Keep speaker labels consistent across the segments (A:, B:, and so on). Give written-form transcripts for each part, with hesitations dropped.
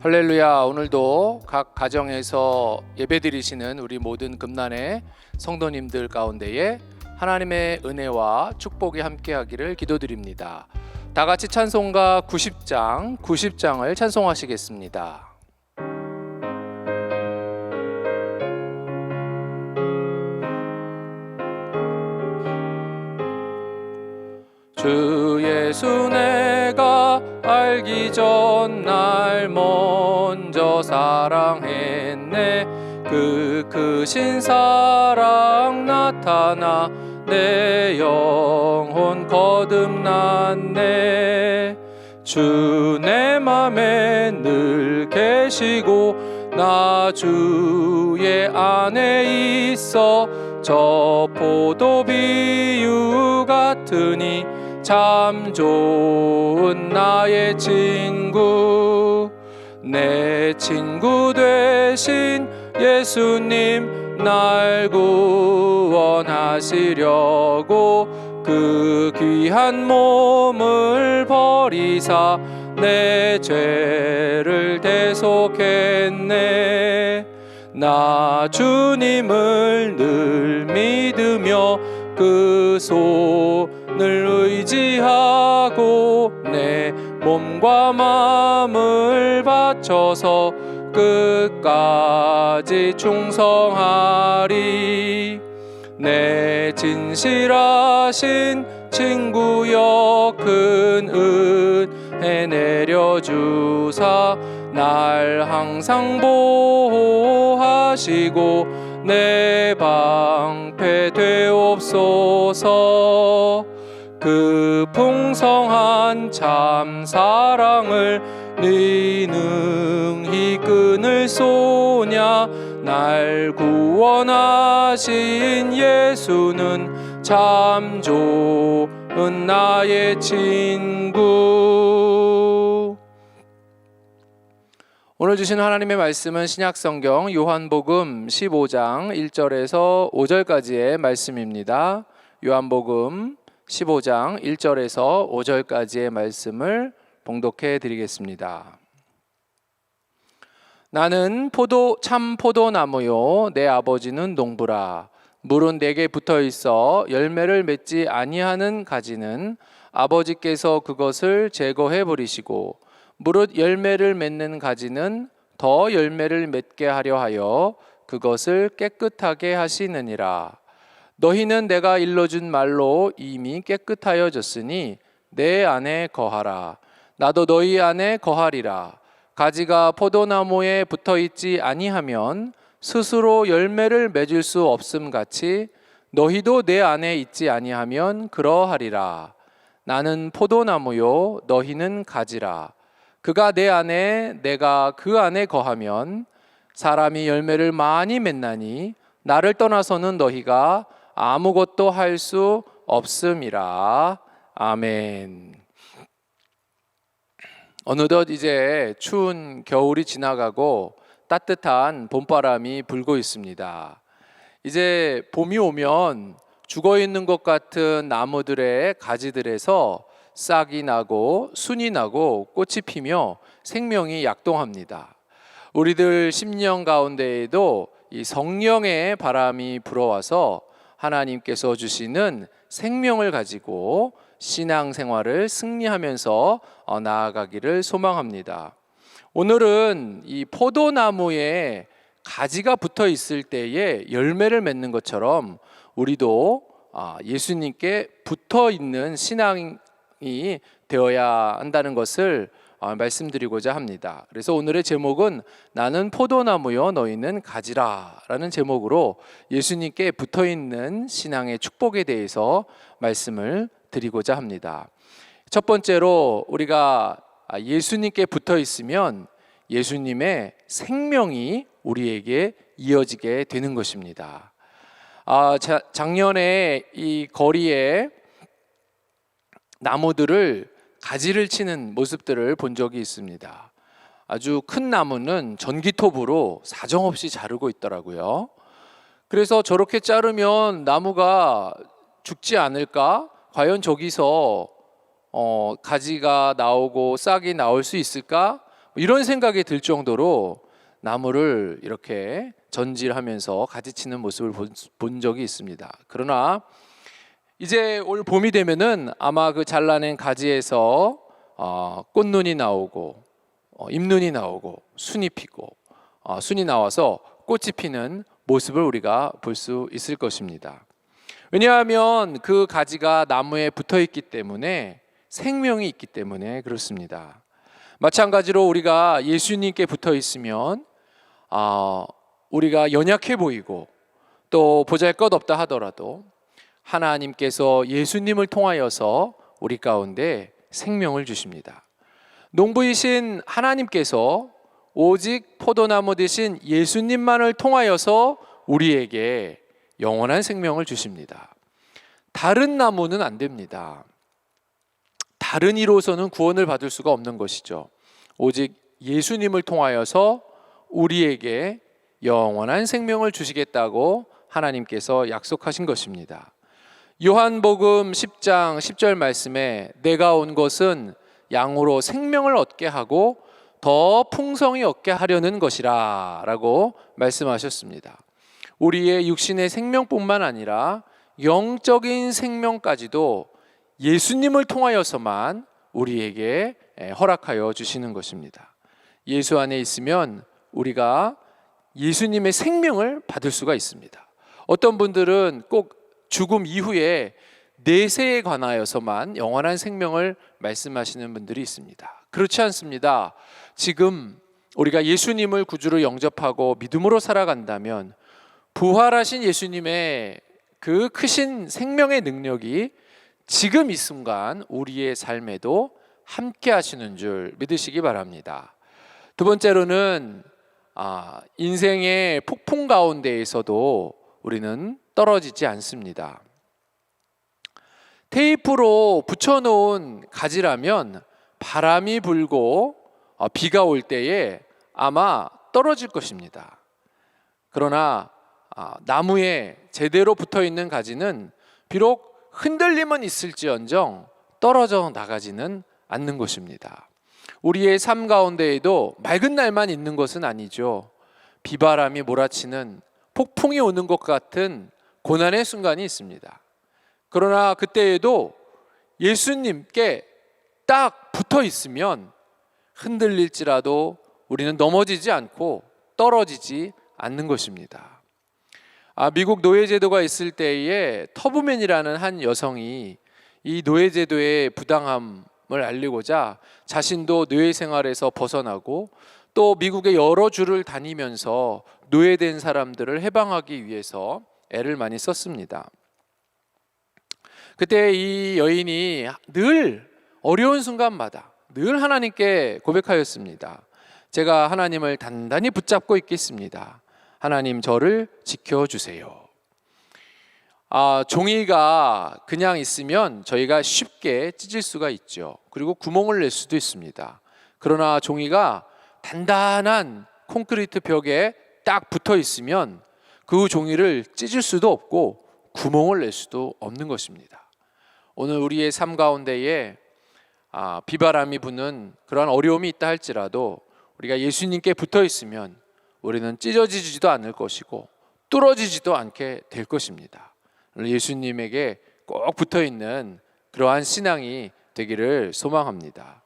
A: 할렐루야. 오늘도 각 가정에서 예배드리시는 우리 모든 금난의 성도님들 가운데에 하나님의 은혜와 축복이 함께하기를 기도드립니다. 다 같이 찬송가 90장을 찬송하시겠습니다. 주 예수 내가 알기 전 날 먼저 사랑했네. 그 크신 사랑 나타나 내 영혼 거듭났네. 주 내 맘에 늘 계시고 나 주의 안에 있어. 저 포도 비유 같으니 참 좋은 나의 친구. 내 친구 되신 예수님 날 구원하시려고 그 귀한 몸을 버리사 내 죄를 대속했네. 나 주님을 늘 믿으며 그 손을 의지하고 내 몸과 마음을 바쳐서 끝까지 충성하리. 내 진실하신 친구여 큰 은혜 내려주사 날 항상 보호하시고 내 방패 되옵소서. 그 풍성한 참 사랑을 네 능히 끊을 소냐. 날 구원하신 예수는 참 좋은 나의 친구. 오늘 주신 하나님의 말씀은 신약성경 요한복음 15장 1절에서 5절까지의 말씀입니다. 요한복음 15장 1절에서 5절까지의 말씀을 봉독해 드리겠습니다. 나는 참 포도나무요 내 아버지는 농부라. 물은 내게 붙어 있어 열매를 맺지 아니하는 가지는 아버지께서 그것을 제거해 버리시고 무릇 열매를 맺는 가지는 더 열매를 맺게 하려 하여 그것을 깨끗하게 하시느니라. 너희는 내가 일러준 말로 이미 깨끗하여졌으니 내 안에 거하라. 나도 너희 안에 거하리라. 가지가 포도나무에 붙어 있지 아니하면 스스로 열매를 맺을 수 없음 같이 너희도 내 안에 있지 아니하면 그러하리라. 나는 포도나무요 너희는 가지라. 그가 내 안에 내가 그 안에 거하면 사람이 열매를 많이 맺나니 나를 떠나서는 너희가 아무것도 할 수 없음이라. 아멘. 어느덧 이제 추운 겨울이 지나가고 따뜻한 봄바람이 불고 있습니다. 이제 봄이 오면 죽어있는 것 같은 나무들의 가지들에서 싹이 나고 순이 나고 꽃이 피며 생명이 약동합니다. 우리들 심령 가운데에도 이 성령의 바람이 불어와서 하나님께서 주시는 생명을 가지고 신앙생활을 승리하면서 나아가기를 소망합니다. 오늘은 이 포도나무에 가지가 붙어 있을 때에 열매를 맺는 것처럼 우리도 예수님께 붙어 있는 신앙이 되어야 한다는 것을 말씀드리고자 합니다. 그래서 오늘의 제목은 나는 포도나무요 너희는 가지라 라는 제목으로 예수님께 붙어있는 신앙의 축복에 대해서 말씀을 드리고자 합니다. 첫 번째로 우리가 예수님께 붙어 있으면 예수님의 생명이 우리에게 이어지게 되는 것입니다. 작년에 이 거리에 나무들을 가지를 치는 모습들을 본 적이 있습니다. 아주 큰 나무는 전기톱으로 사정없이 자르고 있더라고요. 그래서 저렇게 자르면 나무가 죽지 않을까? 과연 저기서 가지가 나오고 싹이 나올 수 있을까? 이런 생각이 들 정도로 나무를 이렇게 전질하면서 가지치는 모습을 본 적이 있습니다. 그러나 이제 올 봄이 되면은 아마 그 잘라낸 가지에서 꽃눈이 나오고 잎눈이 나오고 순이 피고 순이 나와서 꽃이 피는 모습을 우리가 볼 수 있을 것입니다. 왜냐하면 그 가지가 나무에 붙어 있기 때문에 생명이 있기 때문에 그렇습니다. 마찬가지로 우리가 예수님께 붙어 있으면 우리가 연약해 보이고 또 보잘것없다 하더라도 하나님께서 예수님을 통하여서 우리 가운데 생명을 주십니다. 농부이신 하나님께서 오직 포도나무 되신 예수님만을 통하여서 우리에게 영원한 생명을 주십니다. 다른 나무는 안 됩니다. 다른 이로서는 구원을 받을 수가 없는 것이죠. 오직 예수님을 통하여서 우리에게 영원한 생명을 주시겠다고 하나님께서 약속하신 것입니다. 요한복음 10장 10절 말씀에 내가 온 것은 양으로 생명을 얻게 하고 더 풍성히 얻게 하려는 것이라 라고 말씀하셨습니다. 우리의 육신의 생명뿐만 아니라 영적인 생명까지도 예수님을 통하여서만 우리에게 허락하여 주시는 것입니다. 예수 안에 있으면 우리가 예수님의 생명을 받을 수가 있습니다. 어떤 분들은 꼭 죽음 이후에 내세에 관하여서만 영원한 생명을 말씀하시는 분들이 있습니다. 그렇지 않습니다. 지금 우리가 예수님을 구주로 영접하고 믿음으로 살아간다면 부활하신 예수님의 그 크신 생명의 능력이 지금 이 순간 우리의 삶에도 함께 하시는 줄 믿으시기 바랍니다. 두 번째로는 인생의 폭풍 가운데에서도 우리는 떨어지지 않습니다. 테이프로 붙여놓은 가지라면 바람이 불고 비가 올 때에 아마 떨어질 것입니다. 그러나 나무에 제대로 붙어있는 가지는 비록 흔들림은 있을지언정 떨어져 나가지는 않는 것입니다. 우리의 삶 가운데에도 맑은 날만 있는 것은 아니죠. 비바람이 몰아치는 폭풍이 오는 것 같은 고난의 순간이 있습니다. 그러나 그때에도 예수님께 딱 붙어 있으면 흔들릴지라도 우리는 넘어지지 않고 떨어지지 않는 것입니다. 미국 노예제도가 있을 때에 터브맨이라는 한 여성이 이 노예제도의 부당함을 알리고자 자신도 노예 생활에서 벗어나고 또 미국의 여러 주를 다니면서 노예된 사람들을 해방하기 위해서 애를 많이 썼습니다. 그때 이 여인이 늘 어려운 순간마다 늘 하나님께 고백하였습니다. 제가 하나님을 단단히 붙잡고 있겠습니다. 하나님 저를 지켜주세요. 종이가 그냥 있으면 저희가 쉽게 찢을 수가 있죠. 그리고 구멍을 낼 수도 있습니다. 그러나 종이가 단단한 콘크리트 벽에 딱 붙어 있으면 그 종이를 찢을 수도 없고 구멍을 낼 수도 없는 것입니다. 오늘 우리의 삶 가운데에 비바람이 부는 그러한 어려움이 있다 할지라도 우리가 예수님께 붙어 있으면 우리는 찢어지지도 않을 것이고 뚫어지지도 않게 될 것입니다. 예수님에게 꼭 붙어 있는 그러한 신앙이 되기를 소망합니다.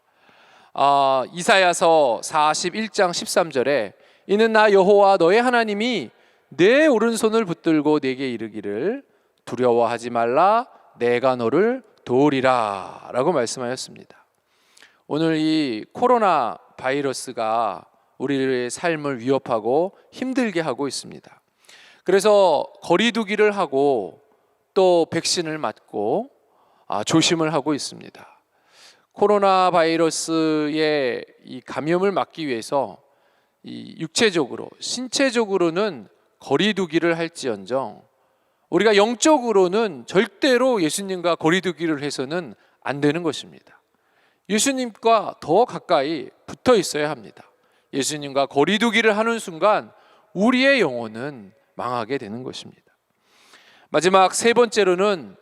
A: 이사야서 41장 13절에 이는 나 여호와 너의 하나님이 내 오른손을 붙들고 내게 이르기를 두려워하지 말라 내가 너를 도우리라 라고 말씀하였습니다. 오늘 이 코로나 바이러스가 우리의 삶을 위협하고 힘들게 하고 있습니다. 그래서 거리두기를 하고 또 백신을 맞고 조심을 하고 있습니다. 코로나 바이러스의 이 감염을 막기 위해서 이 육체적으로 신체적으로는 거리두기를 할지언정 우리가 영적으로는 절대로 예수님과 거리두기를 해서는 안 되는 것입니다. 예수님과 더 가까이 붙어 있어야 합니다. 예수님과 거리두기를 하는 순간 우리의 영혼은 망하게 되는 것입니다. 마지막 세 번째로는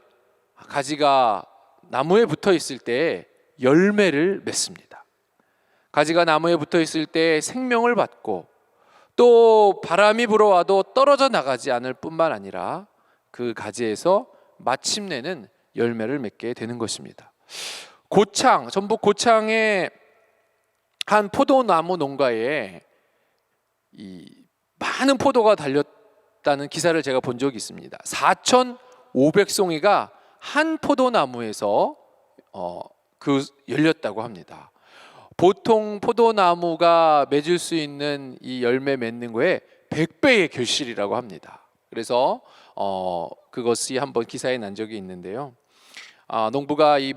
A: 가지가 나무에 붙어 있을 때 열매를 맺습니다. 가지가 나무에 붙어 있을 때 생명을 받고 또 바람이 불어와도 떨어져 나가지 않을 뿐만 아니라 그 가지에서 마침내는 열매를 맺게 되는 것입니다. 고창, 전북 고창의 한 포도나무 농가에 이 많은 포도가 달렸다는 기사를 제가 본 적이 있습니다. 4,500송이가 한 포도나무에서 열렸다고 합니다. 보통 포도나무가 맺을 수 있는 이 열매 맺는 거에 100배의 결실이라고 합니다. 그래서 그것이 한번 기사에 난 적이 있는데요. 농부가 이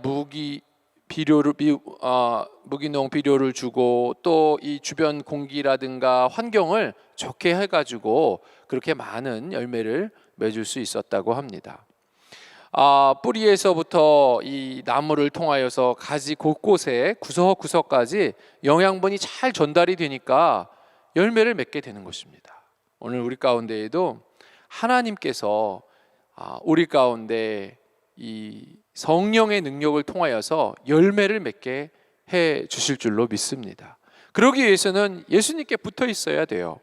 A: 무기농 비료를 주고 또 이 주변 공기라든가 환경을 좋게 해가지고 그렇게 많은 열매를 맺을 수 있었다고 합니다. 뿌리에서부터 이 나무를 통하여서 가지 곳곳에 구석구석까지 영양분이 잘 전달이 되니까 열매를 맺게 되는 것입니다. 오늘 우리 가운데에도 하나님께서 우리 가운데 이 성령의 능력을 통하여서 열매를 맺게 해 주실 줄로 믿습니다. 그러기 위해서는 예수님께 붙어 있어야 돼요.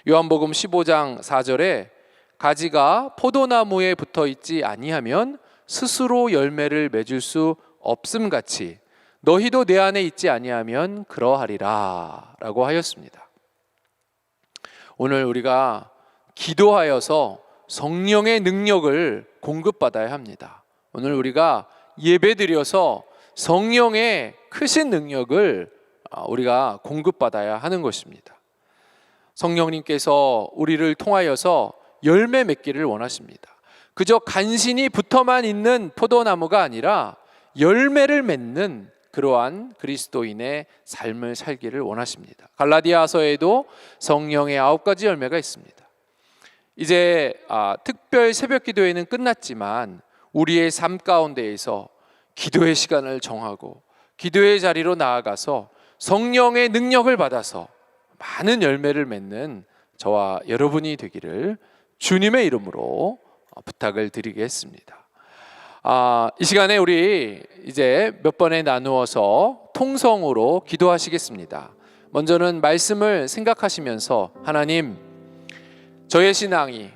A: 요한복음 15장 4절에 가지가 포도나무에 붙어 있지 아니하면 스스로 열매를 맺을 수 없음같이 너희도 내 안에 있지 아니하면 그러하리라 라고 하였습니다. 오늘 우리가 기도하여서 성령의 능력을 공급받아야 합니다. 오늘 우리가 예배드려서 성령의 크신 능력을 우리가 공급받아야 하는 것입니다. 성령님께서 우리를 통하여서 열매 맺기를 원하십니다. 그저 간신히 붙어만 있는 포도나무가 아니라 열매를 맺는 그러한 그리스도인의 삶을 살기를 원하십니다. 갈라디아서에도 성령의 9가지 열매가 있습니다. 이제 특별 새벽 기도회는 끝났지만 우리의 삶 가운데에서 기도의 시간을 정하고 기도의 자리로 나아가서 성령의 능력을 받아서 많은 열매를 맺는 저와 여러분이 되기를 주님의 이름으로 부탁을 드리겠습니다. 이 시간에 우리 이제 몇 번에 나누어서 통성으로 기도하시겠습니다. 먼저는 말씀을 생각하시면서 하나님, 저의 신앙이,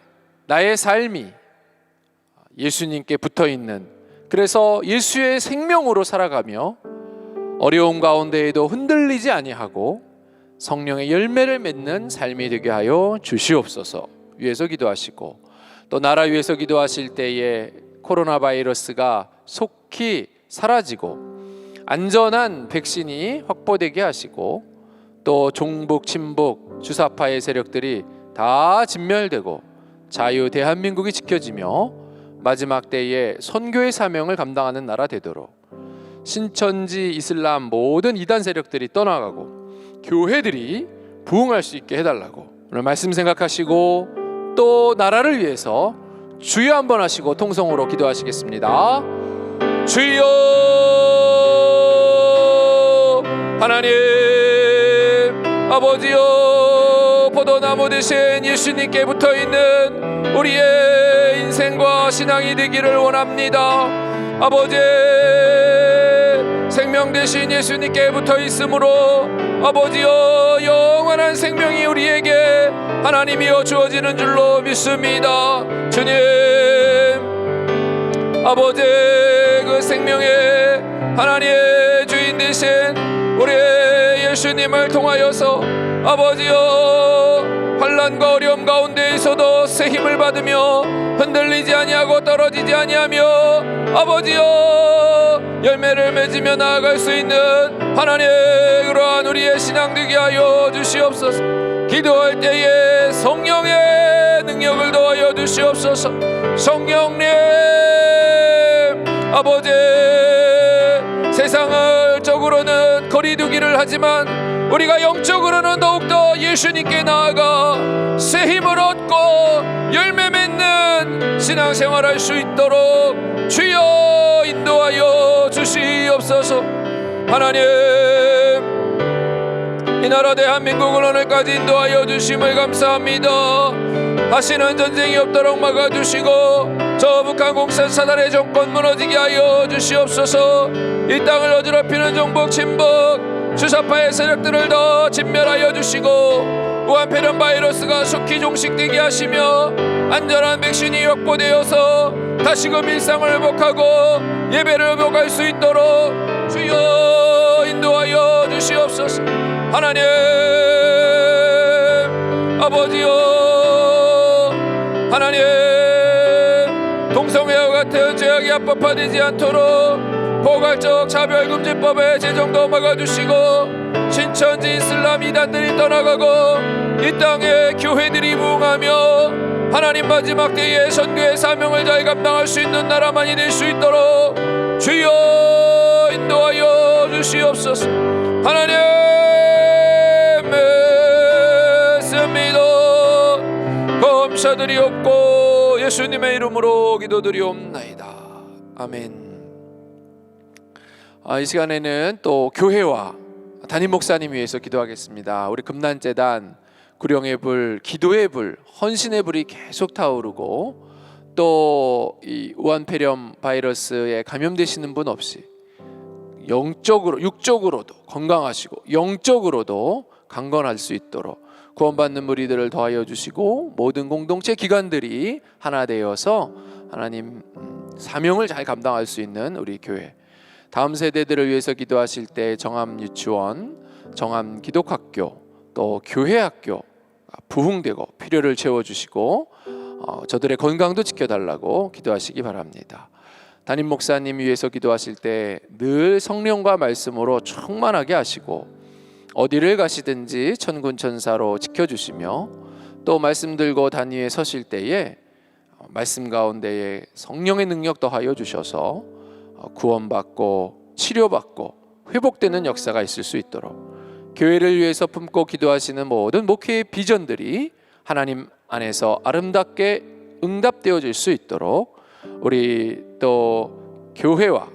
A: 나의 삶이 예수님께 붙어있는, 그래서 예수의 생명으로 살아가며 어려움 가운데에도 흔들리지 아니하고 성령의 열매를 맺는 삶이 되게 하여 주시옵소서. 위해서 기도하시고 또 나라 위해서 기도하실 때에 코로나 바이러스가 속히 사라지고 안전한 백신이 확보되게 하시고 또 종북 친북 주사파의 세력들이 다 진멸되고 자유 대한민국이 지켜지며 마지막 때에 선교의 사명을 감당하는 나라 되도록 신천지 이슬람 모든 이단 세력들이 떠나가고 교회들이 부흥할 수 있게 해달라고 오늘 말씀 생각하시고 또 나라를 위해서 주여 한번 하시고 통성으로 기도하시겠습니다. 주여 하나님 아버지여, 포도나무 대신 예수님께 붙어있는 우리의 인생과 신앙이 되기를 원합니다. 아버지, 생명 대신 예수님께 붙어있으므로 아버지여 영원한 생명이 우리에게 하나님이여 주어지는 줄로 믿습니다. 주님, 아버지, 그 생명의 하나님의 주인 되신 우리 예수님을 통하여서 아버지여 환난과 어려움 가운데에서도 새 힘을 받으며 흔들리지 아니하고 떨어지지 아니하며 아버지여 열매를 맺으며 나아갈 수 있는 하나님의 그러한 우리의 신앙 되게 하여 주시옵소서. 기도할 때에 성령의 능력을 더하여 주시옵소서. 성령님, 아버지, 세상을 적으로는 거리두기를 하지만 우리가 영적으로는 더욱더 예수님께 나아가 새 힘을 얻고 열매 맺는 신앙생활할 수 있도록 주여 인도하여 주시옵소서. 하나님, 이 나라 대한민국을 오늘까지 인도하여 주심을 감사합니다. 다시는 전쟁이 없도록 막아주시고 저 북한 공산 사단의 정권 무너지게 하여 주시옵소서. 이 땅을 어지럽히는 종북 친북 주사파의 세력들을 더 진멸하여 주시고 우한폐렴 바이러스가 속히 종식되게 하시며 안전한 백신이 확보되어서 다시금 일상을 회복하고 예배를 회복할 수 있도록 주여 인도하여 주시옵소서. 하나님 아버지여, 하나님 동성애와 같은 죄악이 합법화되지 않도록 포괄적 차별금지법의 제정도 막아주시고 신천지 이슬람 이단들이 떠나가고 이 땅에 교회들이 부흥하며 하나님 마지막 때에 선교의 사명을 잘 감당할 수 있는 나라만이 될 수 있도록 주여 인도하여 주시옵소서. 하나님 말씀입니다. 감사드리옵고 예수님의 이름으로 기도드리옵나이다. 아멘. 이 시간에는 또 교회와 담임 목사님 위해서 기도하겠습니다. 우리 금난재단 구령의 불, 기도의 불, 헌신의 불이 계속 타오르고 또 이 우한폐렴 바이러스에 감염되시는 분 없이 영적으로, 육적으로도 건강하시고 영적으로도 강건할 수 있도록 구원받는 무리들을 더하여 주시고 모든 공동체 기관들이 하나 되어서 하나님 사명을 잘 감당할 수 있는 우리 교회, 다음 세대들을 위해서 기도하실 때 정암유치원, 정암기독학교, 또 교회학교 부흥되고 필요를 채워주시고 저들의 건강도 지켜달라고 기도하시기 바랍니다. 담임 목사님 위해서 기도하실 때 늘 성령과 말씀으로 충만하게 하시고 어디를 가시든지 천군천사로 지켜주시며 또 말씀 들고 단위에 서실 때에 말씀 가운데에 성령의 능력 더하여 주셔서 구원받고 치료받고 회복되는 역사가 있을 수 있도록 교회를 위해서 품고 기도하시는 모든 목회의 비전들이 하나님 안에서 아름답게 응답되어질 수 있도록 우리 또 교회와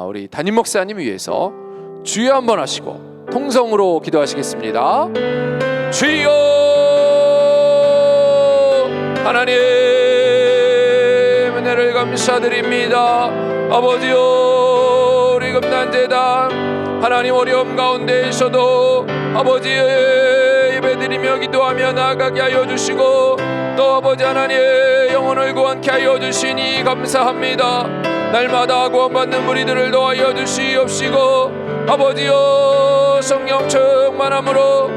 A: 우리 담임 목사님 위해서 주여 한번 하시고 통성으로 기도하시겠습니다. 주여 하나님 은혜를 감사드립니다. 아버지여, 우리 금난재단 하나님 어려움 가운데 있어도 아버지의 예배드리며 기도하며 나아가게 하여 주시고 또 아버지 하나님의 영혼을 구원케 하여 주시니 감사합니다. 날마다 구원받는 무리들을 도와여 주시옵시고 아버지여, 성령 충만함으로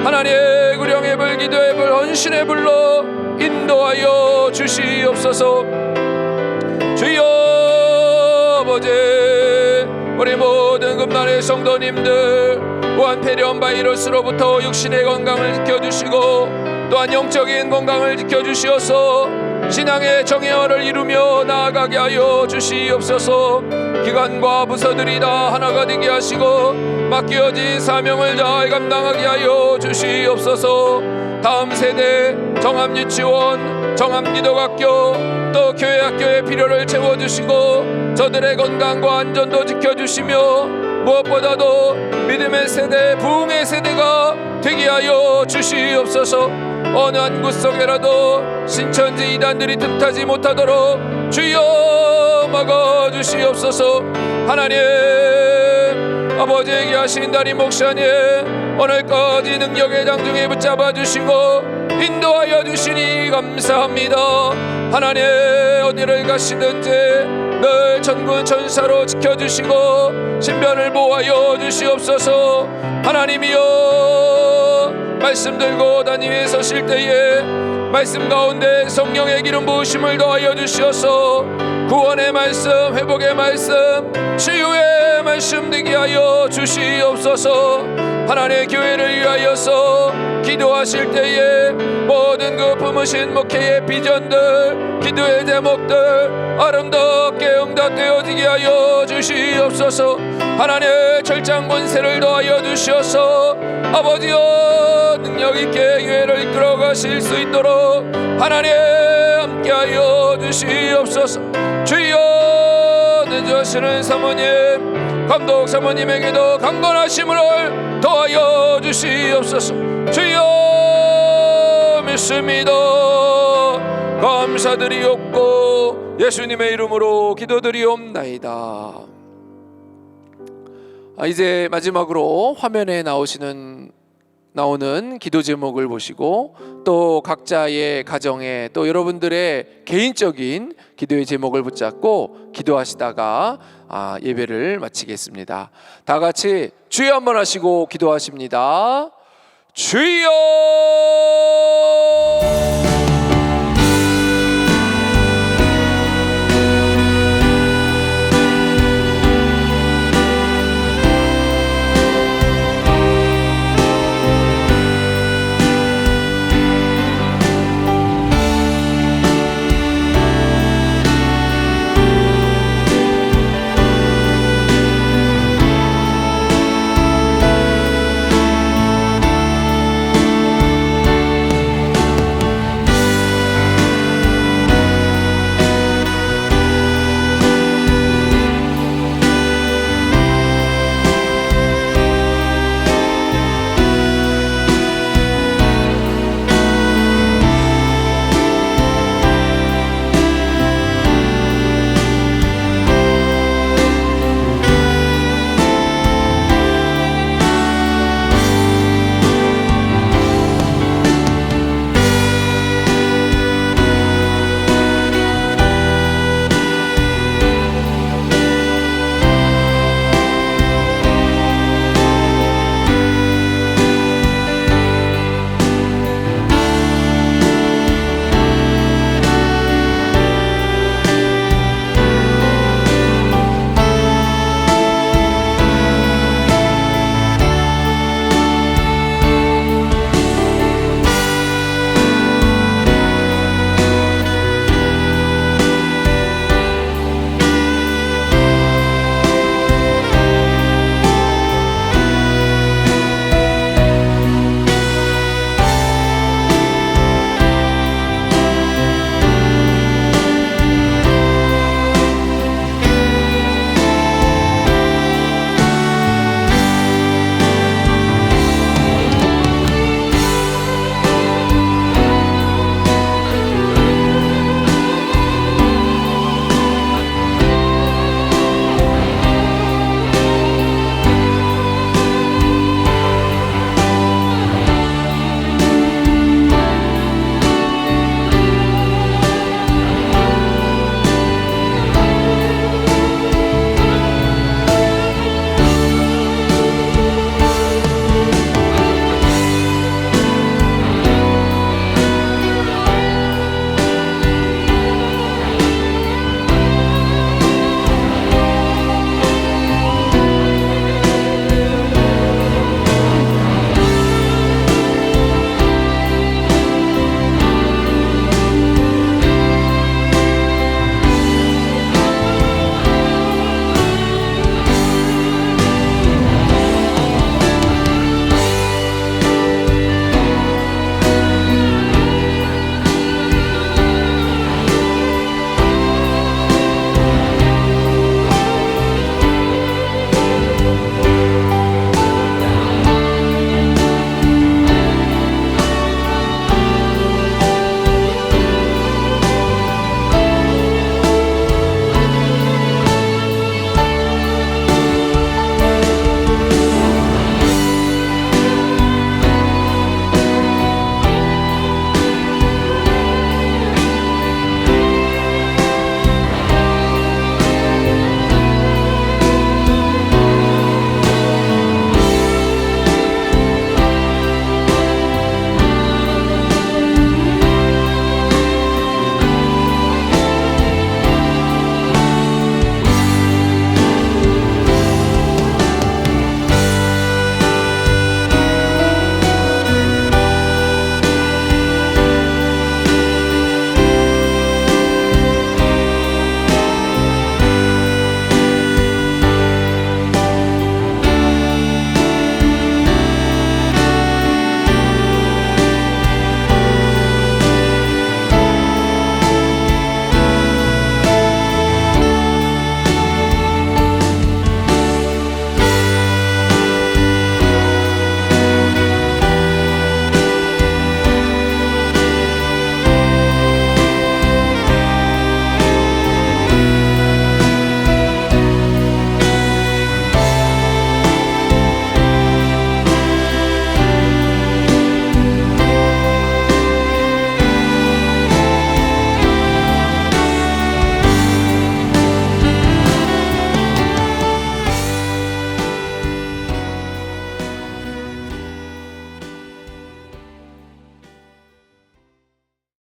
A: 하나님의 구령의 불, 기도의 불, 헌신의 불로 인도하여 주시옵소서. 주여 아버지, 우리 모든 금난의 성도님들 우한폐렴 바이러스로부터 육신의 건강을 지켜주시고 또한 영적인 건강을 지켜주시어서 신앙의 정예화를 이루며 나아가게 하여 주시옵소서. 기관과 부서들이 다 하나가 되게 하시고 맡겨진 사명을 잘 감당하게 하여 주시옵소서. 다음 세대 정암유치원, 정암기독학교 또 교회학교의 필요를 채워주시고 저들의 건강과 안전도 지켜주시며 무엇보다도 믿음의 세대, 부흥의 세대가 되게 하여 주시옵소서. 어느 한 구석에라도 신천지 이단들이 틈타지 못하도록 주여 막아주시옵소서. 하나님 아버지에게 하신 담임 목사님 오늘까지 능력의 장중에 붙잡아 주시고 인도하여 주시니 감사합니다. 하나님 어디를 가시든지 늘 천군 천사로 지켜주시고 신변을 보호하여 주시옵소서. 하나님이여, 말씀 들고 단위에 서실 때에 말씀 가운데 성령의 기름 부으심을 더하여 주시어서 구원의 말씀, 회복의 말씀, 치유의 말씀 되게 하여 주시옵소서. 하나님의 교회를 위하여서 기도하실 때에 모든 그 품으신 목회의 비전들, 기도의 제목들 아름답게 응답되어지게 하여 주시옵소서. 하나님의 철장 권세를 더하여 주시어서 아버지여, 능력있게 교회를 이끌어 가실 수 있도록 하나님 함께하여 주시옵소서. 주여, 늦으시는 사모님, 감독 사모님에게도 강건하심을 더하여 주시옵소서. 주여, 믿습니다. 감사드리옵고 예수님의 이름으로 기도드리옵나이다. 이제 마지막으로 화면에 나오는 기도 제목을 보시고 또 각자의 가정에 또 여러분들의 개인적인 기도의 제목을 붙잡고 기도하시다가 예배를 마치겠습니다. 다 같이 주여 한번 하시고 기도하십니다. 주여!